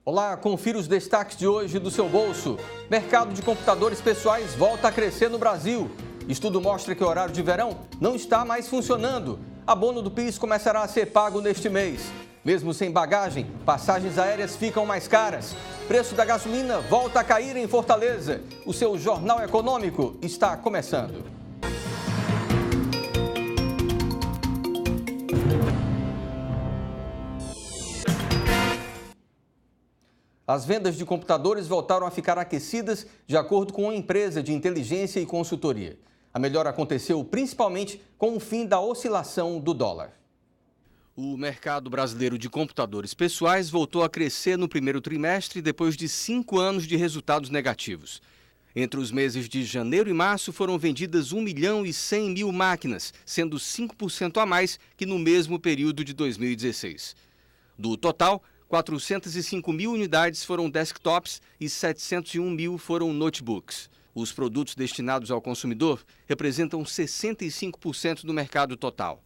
Olá, confira os destaques de hoje do seu bolso. Mercado de computadores pessoais volta a crescer no Brasil. Estudo mostra que o horário de verão não está mais funcionando. Abono do PIS começará a ser pago neste mês. Mesmo sem bagagem, passagens aéreas ficam mais caras. Preço da gasolina volta a cair em Fortaleza. O seu Jornal Econômico está começando. As vendas de computadores voltaram a ficar aquecidas de acordo com uma empresa de inteligência e consultoria. A melhora aconteceu principalmente com o fim da oscilação do dólar. O mercado brasileiro de computadores pessoais voltou a crescer no primeiro trimestre depois de 5 anos de resultados negativos. Entre os meses de janeiro e março foram vendidas 1.100.000 máquinas, sendo 5% a mais que no mesmo período de 2016. Do total, 405.000 unidades foram desktops e 701.000 foram notebooks. Os produtos destinados ao consumidor representam 65% do mercado total.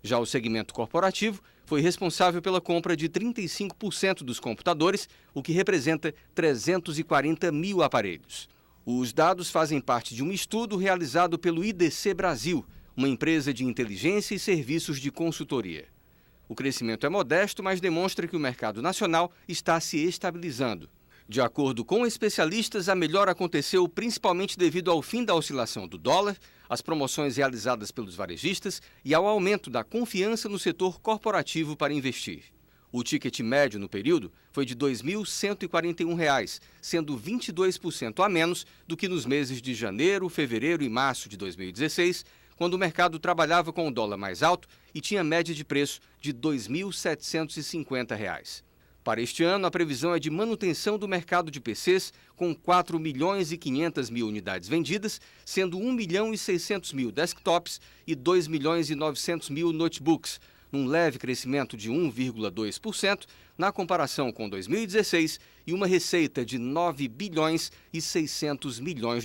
Já o segmento corporativo foi responsável pela compra de 35% dos computadores, o que representa 340.000 aparelhos. Os dados fazem parte de um estudo realizado pelo IDC Brasil, uma empresa de inteligência e serviços de consultoria. O crescimento é modesto, mas demonstra que o mercado nacional está se estabilizando. De acordo com especialistas, a melhora aconteceu principalmente devido ao fim da oscilação do dólar, às promoções realizadas pelos varejistas e ao aumento da confiança no setor corporativo para investir. O ticket médio no período foi de R$ 2.141, sendo 22% a menos do que nos meses de janeiro, fevereiro e março de 2016, quando o mercado trabalhava com o dólar mais alto e tinha média de preço de R$ 2.750. Para este ano, a previsão é de manutenção do mercado de PCs, com 4.500.000 unidades vendidas, sendo 1.600.000 desktops e 2.900.000 notebooks, num leve crescimento de 1,2% na comparação com 2016 e uma receita de R$ 9.600 bilhões.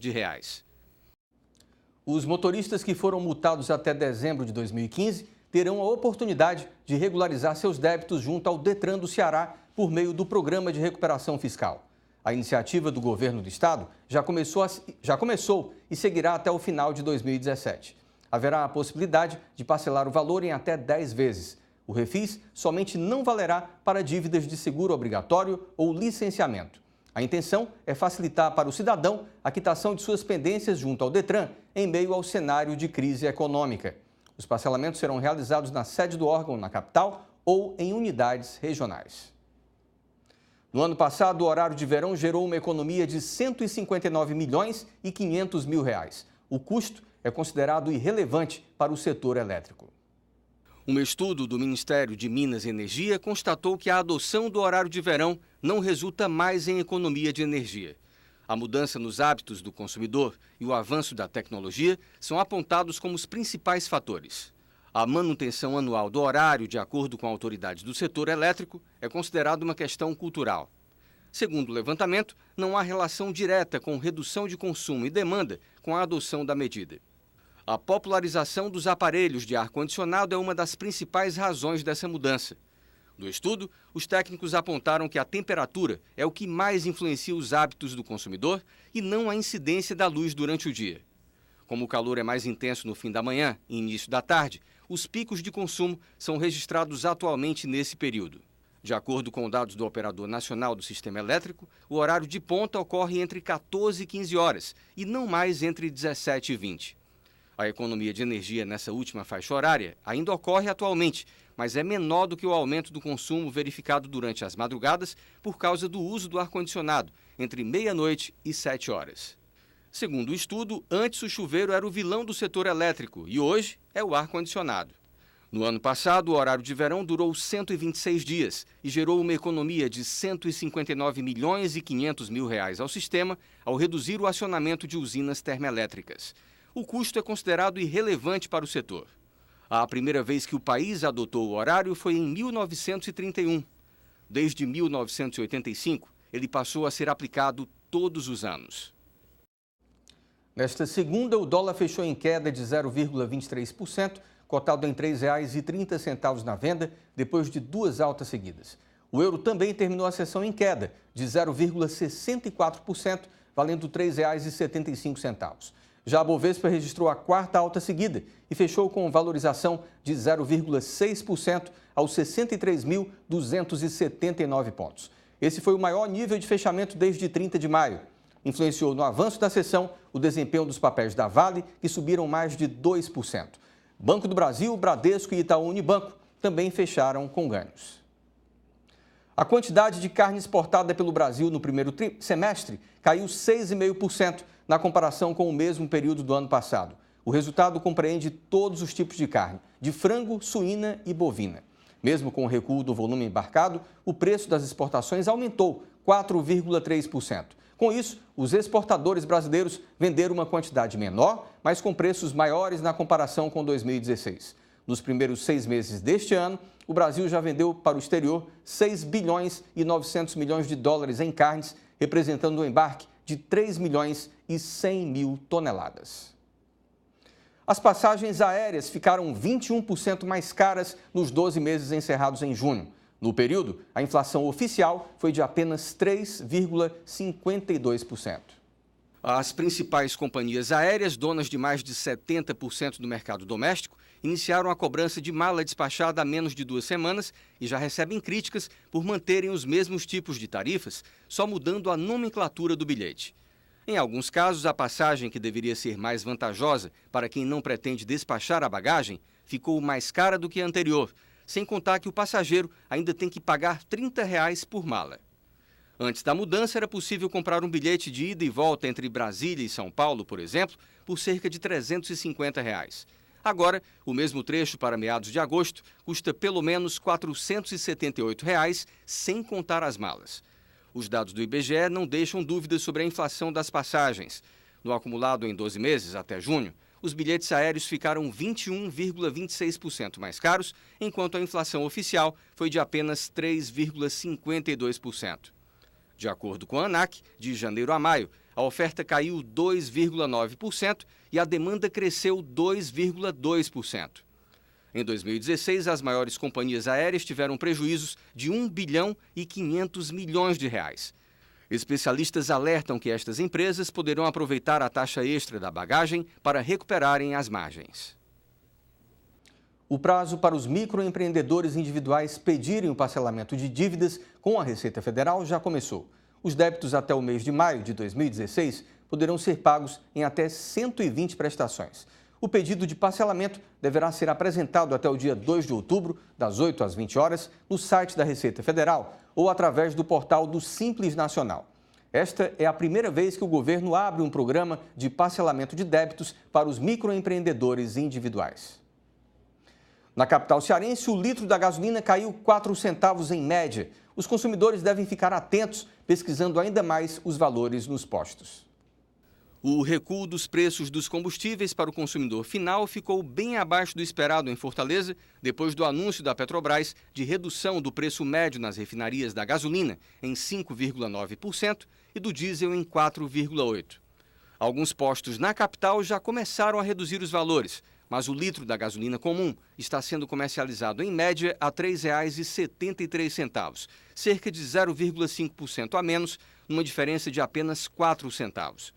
Os motoristas que foram multados até dezembro de 2015 terão a oportunidade de regularizar seus débitos junto ao Detran do Ceará por meio do Programa de Recuperação Fiscal. A iniciativa do governo do estado já começou e seguirá até o final de 2017. Haverá a possibilidade de parcelar o valor em até 10 vezes. O refis somente não valerá para dívidas de seguro obrigatório ou licenciamento. A intenção é facilitar para o cidadão a quitação de suas pendências junto ao Detran em meio ao cenário de crise econômica. Os parcelamentos serão realizados na sede do órgão na capital ou em unidades regionais. No ano passado, o horário de verão gerou uma economia de R$ 159.500.000. O custo é considerado irrelevante para o setor elétrico. Um estudo do Ministério de Minas e Energia constatou que a adoção do horário de verão não resulta mais em economia de energia. A mudança nos hábitos do consumidor e o avanço da tecnologia são apontados como os principais fatores. A manutenção anual do horário, de acordo com autoridades do setor elétrico, é considerada uma questão cultural. Segundo o levantamento, não há relação direta com redução de consumo e demanda com a adoção da medida. A popularização dos aparelhos de ar-condicionado é uma das principais razões dessa mudança. No estudo, os técnicos apontaram que a temperatura é o que mais influencia os hábitos do consumidor e não a incidência da luz durante o dia. Como o calor é mais intenso no fim da manhã e início da tarde, os picos de consumo são registrados atualmente nesse período. De acordo com dados do Operador Nacional do Sistema Elétrico, o horário de ponta ocorre entre 14 e 15 horas e não mais entre 17 e 20. A economia de energia nessa última faixa horária ainda ocorre atualmente, mas é menor do que o aumento do consumo verificado durante as madrugadas por causa do uso do ar-condicionado, entre meia-noite e 7 horas. Segundo o estudo, antes o chuveiro era o vilão do setor elétrico e hoje é o ar-condicionado. No ano passado, o horário de verão durou 126 dias e gerou uma economia de R$ 159.500.000 ao sistema ao reduzir o acionamento de usinas termoelétricas. O custo é considerado irrelevante para o setor. A primeira vez que o país adotou o horário foi em 1931. Desde 1985, ele passou a ser aplicado todos os anos. Nesta segunda, o dólar fechou em queda de 0,23%, cotado em R$ 3,30 na venda, depois de duas altas seguidas. O euro também terminou a sessão em queda de 0,64%, valendo R$ 3,75. Já a Bovespa registrou a quarta alta seguida e fechou com valorização de 0,6% aos 63.279 pontos. Esse foi o maior nível de fechamento desde 30 de maio. Influenciou no avanço da sessão o desempenho dos papéis da Vale, que subiram mais de 2%. Banco do Brasil, Bradesco e Itaú Unibanco também fecharam com ganhos. A quantidade de carne exportada pelo Brasil no primeiro semestre caiu 6,5% na comparação com o mesmo período do ano passado. O resultado compreende todos os tipos de carne, de frango, suína e bovina. Mesmo com o recuo do volume embarcado, o preço das exportações aumentou 4,3%. Com isso, os exportadores brasileiros venderam uma quantidade menor, mas com preços maiores na comparação com 2016. Nos primeiros 6 meses deste ano, o Brasil já vendeu para o exterior 6 bilhões e 900 milhões de dólares em carnes, representando um embarque de 3 milhões e 100 mil toneladas. As passagens aéreas ficaram 21% mais caras nos 12 meses encerrados em junho. No período, a inflação oficial foi de apenas 3,52%. As principais companhias aéreas, donas de mais de 70% do mercado doméstico, iniciaram a cobrança de mala despachada há menos de 2 semanas e já recebem críticas por manterem os mesmos tipos de tarifas, só mudando a nomenclatura do bilhete. Em alguns casos, a passagem, que deveria ser mais vantajosa para quem não pretende despachar a bagagem, ficou mais cara do que a anterior, sem contar que o passageiro ainda tem que pagar R$ 30 por mala. Antes da mudança, era possível comprar um bilhete de ida e volta entre Brasília e São Paulo, por exemplo, por cerca de R$ 350. Agora, o mesmo trecho para meados de agosto custa pelo menos R$ 478, sem contar as malas. Os dados do IBGE não deixam dúvidas sobre a inflação das passagens. No acumulado em 12 meses, até junho, os bilhetes aéreos ficaram 21,26% mais caros, enquanto a inflação oficial foi de apenas 3,52%. De acordo com a ANAC, de janeiro a maio, a oferta caiu 2,9% e a demanda cresceu 2,2%. Em 2016, as maiores companhias aéreas tiveram prejuízos de R$ 1 bilhão e 500 milhões de reais. Especialistas alertam que estas empresas poderão aproveitar a taxa extra da bagagem para recuperarem as margens. O prazo para os microempreendedores individuais pedirem o parcelamento de dívidas com a Receita Federal já começou. Os débitos até o mês de maio de 2016 poderão ser pagos em até 120 prestações. O pedido de parcelamento deverá ser apresentado até o dia 2 de outubro, das 8 às 20 horas, no site da Receita Federal ou através do portal do Simples Nacional. Esta é a primeira vez que o governo abre um programa de parcelamento de débitos para os microempreendedores individuais. Na capital cearense, o litro da gasolina caiu 4 centavos em média. Os consumidores devem ficar atentos, pesquisando ainda mais os valores nos postos. O recuo dos preços dos combustíveis para o consumidor final ficou bem abaixo do esperado em Fortaleza, depois do anúncio da Petrobras de redução do preço médio nas refinarias da gasolina em 5,9% e do diesel em 4,8%. Alguns postos na capital já começaram a reduzir os valores, mas o litro da gasolina comum está sendo comercializado em média a R$ 3,73, cerca de 0,5% a menos, numa diferença de apenas 4 centavos.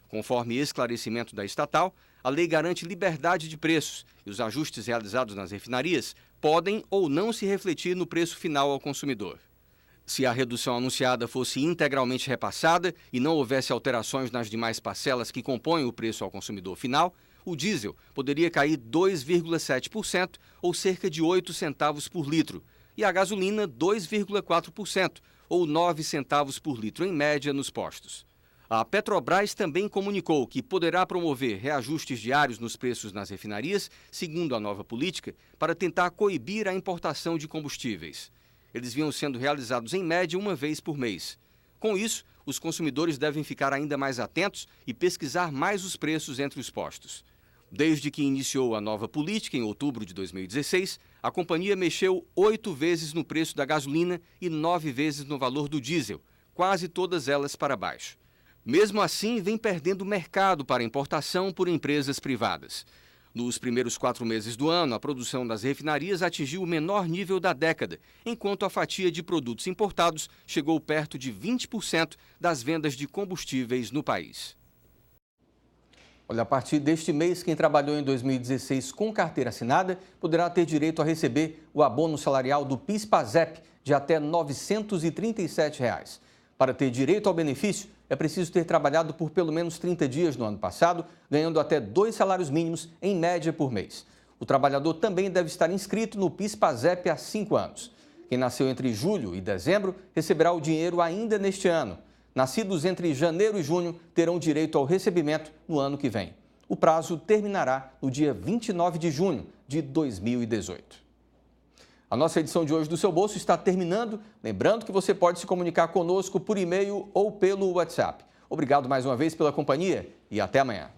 Conforme esclarecimento da estatal, a lei garante liberdade de preços e os ajustes realizados nas refinarias podem ou não se refletir no preço final ao consumidor. Se a redução anunciada fosse integralmente repassada e não houvesse alterações nas demais parcelas que compõem o preço ao consumidor final, o diesel poderia cair 2,7% ou cerca de 8 centavos por litro, e a gasolina 2,4% ou 9 centavos por litro em média nos postos. A Petrobras também comunicou que poderá promover reajustes diários nos preços nas refinarias, segundo a nova política, para tentar coibir a importação de combustíveis. Eles vinham sendo realizados em média uma vez por mês. Com isso, os consumidores devem ficar ainda mais atentos e pesquisar mais os preços entre os postos. Desde que iniciou a nova política, em outubro de 2016, a companhia mexeu 8 vezes no preço da gasolina e 9 vezes no valor do diesel, quase todas elas para baixo. Mesmo assim, vem perdendo mercado para importação por empresas privadas. Nos primeiros 4 meses do ano, a produção das refinarias atingiu o menor nível da década, enquanto a fatia de produtos importados chegou perto de 20% das vendas de combustíveis no país. Olha, a partir deste mês, quem trabalhou em 2016 com carteira assinada poderá ter direito a receber o abono salarial do PIS/PASEP de até R$ 937. Para ter direito ao benefício, é preciso ter trabalhado por pelo menos 30 dias no ano passado, ganhando até 2 salários mínimos em média por mês. O trabalhador também deve estar inscrito no PIS/PASEP há 5 anos. Quem nasceu entre julho e dezembro receberá o dinheiro ainda neste ano. Nascidos entre janeiro e junho terão direito ao recebimento no ano que vem. O prazo terminará no dia 29 de junho de 2018. A nossa edição de hoje do Seu Bolso está terminando. Lembrando que você pode se comunicar conosco por e-mail ou pelo WhatsApp. Obrigado mais uma vez pela companhia e até amanhã.